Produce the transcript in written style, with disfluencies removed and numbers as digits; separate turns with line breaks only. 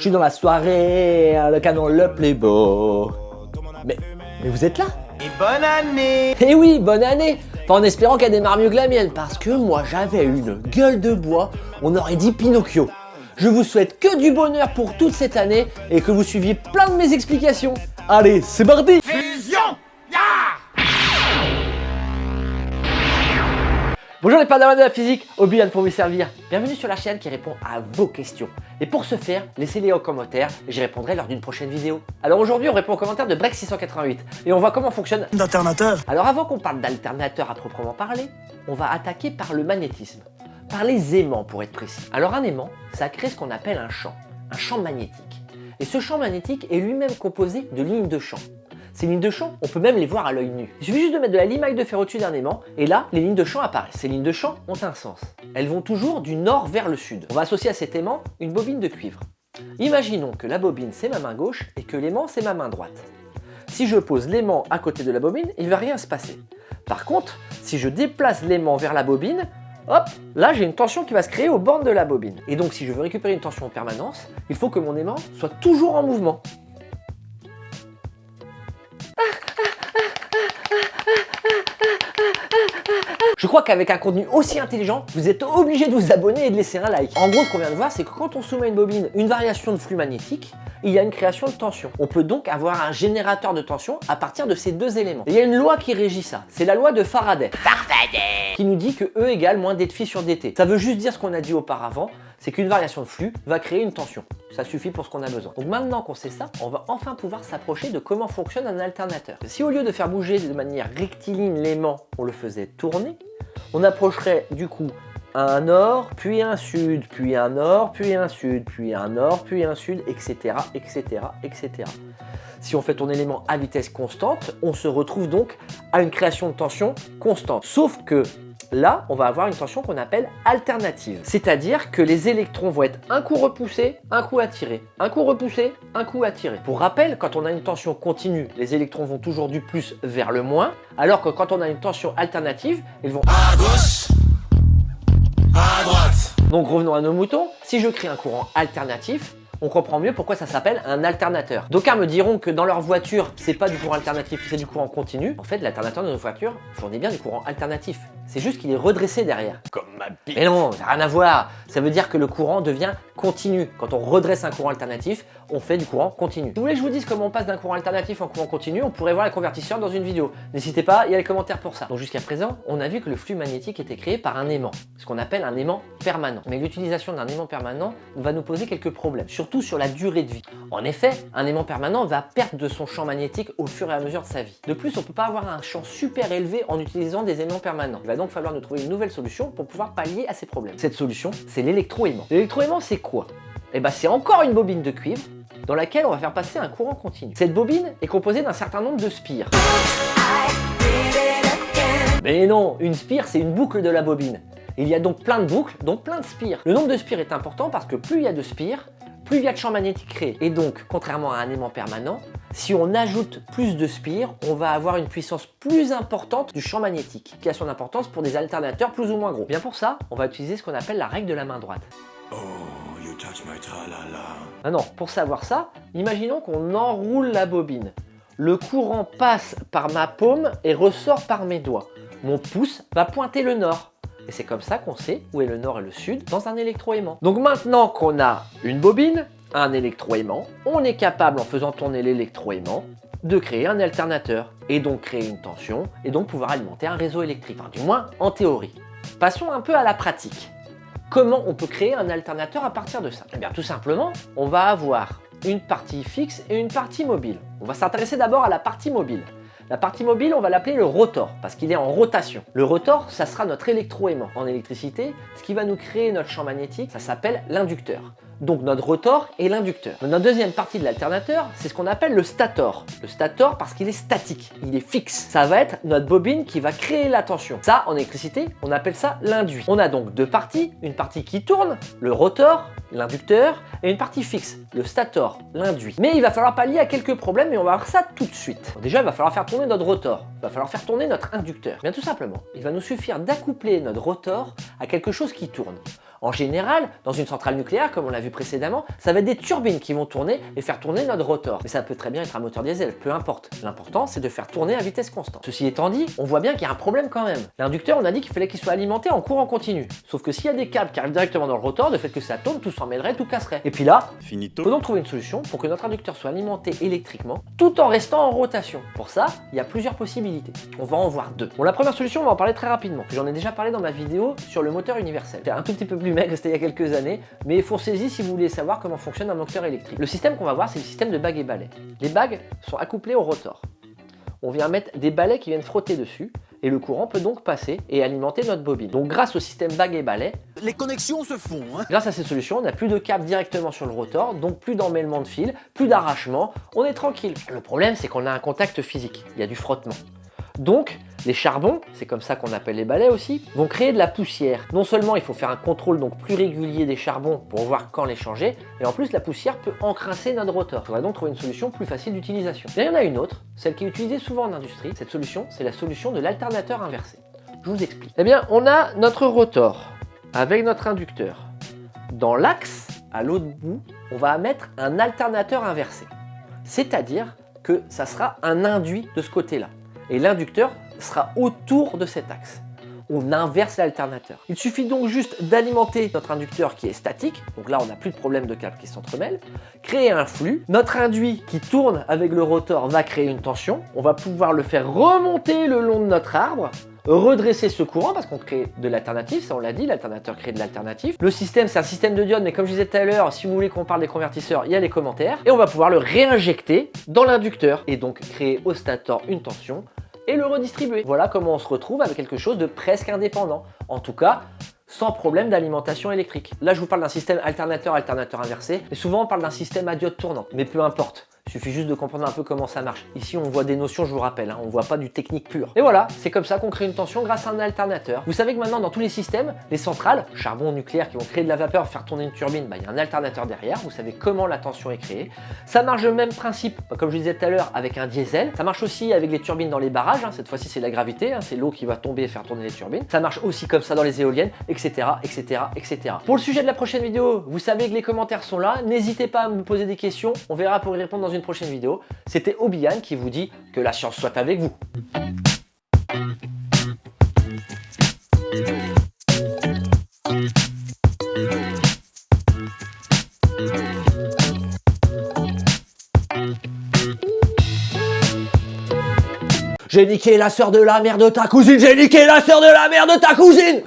Je suis dans la soirée, le canon le plus beau. Mais vous êtes là?
Et bonne année!
Eh oui, bonne année! Enfin, en espérant qu'elle démarre mieux que la mienne, parce que moi j'avais une gueule de bois, on aurait dit Pinocchio. Je vous souhaite que du bonheur pour toute cette année et que vous suiviez plein de mes explications. Allez, c'est parti!
Fusion!
Bonjour les padawans de la physique, Obi-Wan pour vous servir. Bienvenue sur la chaîne qui répond à vos questions. Et pour ce faire, laissez-les en commentaire et j'y répondrai lors d'une prochaine vidéo. Alors aujourd'hui, on répond aux commentaires de Break688 et on voit comment fonctionne
d'alternateur.
Alors avant qu'on parle d'alternateur à proprement parler, on va attaquer par le magnétisme, par les aimants pour être précis. Alors un aimant, ça crée ce qu'on appelle un champ magnétique. Et ce champ magnétique est lui-même composé de lignes de champ. Ces lignes de champ, on peut même les voir à l'œil nu. Il suffit juste de mettre de la limaille de fer au-dessus d'un aimant, et là, les lignes de champ apparaissent. Ces lignes de champ ont un sens. Elles vont toujours du nord vers le sud. On va associer à cet aimant une bobine de cuivre. Imaginons que la bobine, c'est ma main gauche, et que l'aimant, c'est ma main droite. Si je pose l'aimant à côté de la bobine, il ne va rien se passer. Par contre, si je déplace l'aimant vers la bobine, hop, là j'ai une tension qui va se créer aux bornes de la bobine. Et donc si je veux récupérer une tension en permanence, il faut que mon aimant soit toujours en mouvement. Je crois qu'avec un contenu aussi intelligent, vous êtes obligé de vous abonner et de laisser un like. En gros, ce qu'on vient de voir, c'est que quand on soumet à une bobine une variation de flux magnétique, il y a une création de tension. On peut donc avoir un générateur de tension à partir de ces deux éléments. Et il y a une loi qui régit ça. C'est la loi de Faraday. Qui nous dit que E égale moins dφ sur dt. Ça veut juste dire ce qu'on a dit auparavant, c'est qu'une variation de flux va créer une tension. Ça suffit pour ce qu'on a besoin. Donc maintenant qu'on sait ça, on va enfin pouvoir s'approcher de comment fonctionne un alternateur. Si au lieu de faire bouger de manière rectiligne l'aimant, on le faisait tourner, on approcherait du coup un nord, puis un sud, puis un nord, puis un sud, puis un nord, puis un sud, etc., etc., etc. Si on fait tourner l'aimant à vitesse constante, on se retrouve donc à une création de tension constante. Sauf que là, on va avoir une tension qu'on appelle alternative. C'est-à-dire que les électrons vont être un coup repoussés, un coup attirés. Un coup repoussé, un coup attiré. Pour rappel, quand on a une tension continue, les électrons vont toujours du plus vers le moins, alors que quand on a une tension alternative, ils vont
À gauche, à droite.
Donc revenons à nos moutons, si je crée un courant alternatif, on comprend mieux pourquoi ça s'appelle un alternateur. D'aucuns me diront que dans leur voiture, c'est pas du courant alternatif, c'est du courant continu. En fait, l'alternateur de notre voiture fournit bien du courant alternatif. C'est juste qu'il est redressé derrière.
Comme ma bite.
Mais non, ça n'a rien à voir. Ça veut dire que le courant devient continu. Quand on redresse un courant alternatif, on fait du courant continu. Si vous voulez que je vous dise comment on passe d'un courant alternatif en courant continu, on pourrait voir les convertisseurs dans une vidéo. N'hésitez pas, il y a les commentaires pour ça. Donc jusqu'à présent, on a vu que le flux magnétique était créé par un aimant, ce qu'on appelle un aimant permanent. Mais l'utilisation d'un aimant permanent va nous poser quelques problèmes, surtout sur la durée de vie. En effet, un aimant permanent va perdre de son champ magnétique au fur et à mesure de sa vie. De plus, on ne peut pas avoir un champ super élevé en utilisant des aimants permanents. Il va donc falloir nous trouver une nouvelle solution pour pouvoir pallier à ces problèmes. Cette solution, c'est l'électroaimant. L'électroaimant, c'est quoi? Eh ben, c'est encore une bobine de cuivre dans laquelle on va faire passer un courant continu. Cette bobine est composée d'un certain nombre de spires. Mais non, une spire, c'est une boucle de la bobine. Il y a donc plein de boucles, donc plein de spires. Le nombre de spires est important parce que plus il y a de spires, plus il y a de champ magnétique créé. Et donc, contrairement à un aimant permanent, si on ajoute plus de spires, on va avoir une puissance plus importante du champ magnétique, qui a son importance pour des alternateurs plus ou moins gros. Bien pour ça, on va utiliser ce qu'on appelle la règle de la main droite.
Oh, you touch my tra-la-la.
Ah non, pour savoir ça, imaginons qu'on enroule la bobine. Le courant passe par ma paume et ressort par mes doigts. Mon pouce va pointer le nord. Et c'est comme ça qu'on sait où est le nord et le sud dans un électroaimant. Donc maintenant qu'on a une bobine, un électroaimant, on est capable en faisant tourner l'électroaimant de créer un alternateur et donc créer une tension et donc pouvoir alimenter un réseau électrique, enfin du moins en théorie. Passons un peu à la pratique. Comment on peut créer un alternateur à partir de ça? Eh bien tout simplement, on va avoir une partie fixe et une partie mobile. On va s'intéresser d'abord à la partie mobile. La partie mobile, on va l'appeler le rotor, parce qu'il est en rotation. Le rotor, ça sera notre électroaimant. En électricité, ce qui va nous créer notre champ magnétique, ça s'appelle l'inducteur. Donc notre rotor est l'inducteur. Notre deuxième partie de l'alternateur, c'est ce qu'on appelle le stator. Le stator parce qu'il est statique, il est fixe. Ça va être notre bobine qui va créer la tension. Ça, en électricité, on appelle ça l'induit. On a donc deux parties, une partie qui tourne, le rotor, l'inducteur, et une partie fixe, le stator, l'induit. Mais il va falloir pallier à quelques problèmes et on va voir ça tout de suite. Déjà, il va falloir faire tourner notre rotor. Il va falloir faire tourner notre inducteur. Bien tout simplement, il va nous suffire d'accoupler notre rotor à quelque chose qui tourne. En général, dans une centrale nucléaire, comme on l'a vu précédemment, ça va être des turbines qui vont tourner et faire tourner notre rotor. Mais ça peut très bien être un moteur diesel, peu importe. L'important, c'est de faire tourner à vitesse constante. Ceci étant dit, on voit bien qu'il y a un problème quand même. L'inducteur, on a dit qu'il fallait qu'il soit alimenté en courant continu. Sauf que s'il y a des câbles qui arrivent directement dans le rotor, de fait que ça tourne, tout s'emmêlerait, tout casserait. Et puis là,
Finito.
il faut donc trouver une solution pour que notre inducteur soit alimenté électriquement, tout en restant en rotation. Pour ça, il y a plusieurs possibilités. On va en voir deux. Bon, la première solution, on va en parler très rapidement. J'en ai déjà parlé dans ma vidéo sur le moteur universel. C'est un tout petit peu plus maigre, c'était il y a quelques années, mais foncez-y si vous voulez savoir comment fonctionne un moteur électrique. Le système qu'on va voir, c'est le système de bagues et balais. Les bagues sont accouplées au rotor. On vient mettre des balais qui viennent frotter dessus, et le courant peut donc passer et alimenter notre bobine. Donc grâce au système bagues et balais,
Les connexions se font, hein.
grâce à ces solutions, on n'a plus de câble directement sur le rotor, donc plus d'emmêlement de fil, plus d'arrachement, on est tranquille. Le problème, c'est qu'on a un contact physique, il y a du frottement. Donc, les charbons, c'est comme ça qu'on appelle les balais aussi, vont créer de la poussière. Non seulement il faut faire un contrôle donc plus régulier des charbons pour voir quand les changer, et en plus la poussière peut encrasser notre rotor. Il faudrait donc trouver une solution plus facile d'utilisation. Mais il y en a une autre, celle qui est utilisée souvent en industrie. Cette solution, c'est la solution de l'alternateur inversé. Je vous explique. Eh bien, on a notre rotor avec notre inducteur. Dans l'axe, à l'autre bout, on va mettre un alternateur inversé. C'est-à-dire que ça sera un induit de ce côté-là. Et l'inducteur sera autour de cet axe. On inverse l'alternateur. Il suffit donc juste d'alimenter notre inducteur qui est statique, donc là on n'a plus de problème de câbles qui s'entremêlent, créer un flux. Notre induit qui tourne avec le rotor va créer une tension, on va pouvoir le faire remonter le long de notre arbre, redresser ce courant parce qu'on crée de l'alternative, ça on l'a dit, l'alternateur crée de l'alternative. Le système, c'est un système de diode, mais comme je disais tout à l'heure, si vous voulez qu'on parle des convertisseurs, il y a les commentaires. Et on va pouvoir le réinjecter dans l'inducteur et donc créer au stator une tension et le redistribuer. Voilà comment on se retrouve avec quelque chose de presque indépendant. En tout cas, sans problème d'alimentation électrique. Là, je vous parle d'un système alternateur inversé, mais souvent on parle d'un système à diode tournante. Mais peu importe. Il suffit juste de comprendre un peu comment ça marche. Ici, on voit des notions, je vous rappelle, on ne voit pas du technique pur. Et voilà, c'est comme ça qu'on crée une tension grâce à un alternateur. Vous savez que maintenant, dans tous les systèmes, les centrales, charbon, nucléaire, qui vont créer de la vapeur, faire tourner une turbine, il y a un alternateur derrière. Vous savez comment la tension est créée. Ça marche le même principe, comme je disais tout à l'heure, avec un diesel. Ça marche aussi avec les turbines dans les barrages. Cette fois-ci, c'est la gravité, c'est l'eau qui va tomber et faire tourner les turbines. Ça marche aussi comme ça dans les éoliennes, etc., etc., etc. Pour le sujet de la prochaine vidéo, vous savez que les commentaires sont là. N'hésitez pas à me poser des questions. On verra pour y répondre dans une prochaine vidéo. C'était Obian qui vous dit que la science soit avec vous. J'ai niqué la sœur de la mère de ta cousine, j'ai niqué la sœur de la mère de ta cousine!